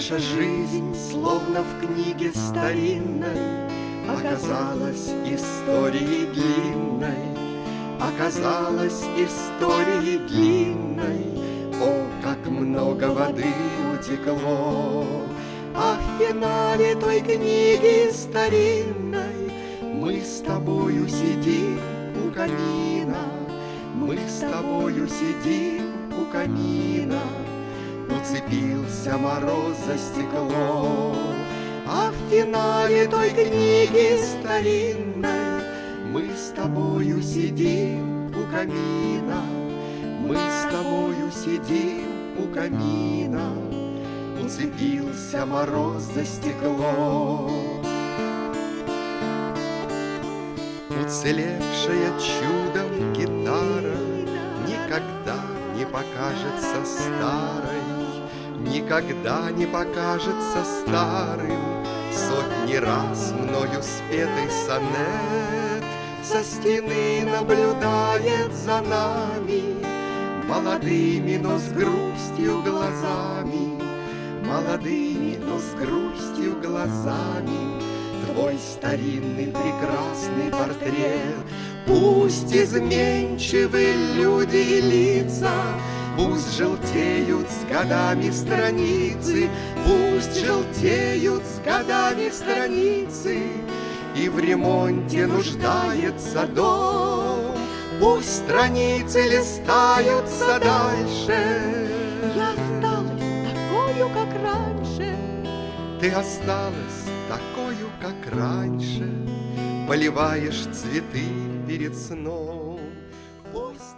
Наша жизнь, словно в книге старинной, оказалась историей длинной, оказалась историей длинной. О, как много воды утекло! А в финале той книги старинной мы с тобою сидим у камина, мы с тобою сидим у камина. Уцепился мороз за стекло, а в финале той книги старинной мы с тобою сидим у камина, мы с тобою сидим у камина. Уцепился мороз за стекло. Уцелевшая чудом гитара никогда не покажется старой, никогда не покажется старым. Сотни раз мною спетый сонет со стены наблюдает за нами, молодыми, но с грустью глазами, молодыми, но с грустью глазами. Твой старинный прекрасный портрет. Пусть изменчивы люди и лица, пусть желтеют с годами страницы, пусть желтеют с годами страницы, и в ремонте нуждается дом. Пусть страницы листаются дальше. Я осталась такою, как раньше. Ты осталась такою, как раньше, поливаешь цветы перед сном. Пусть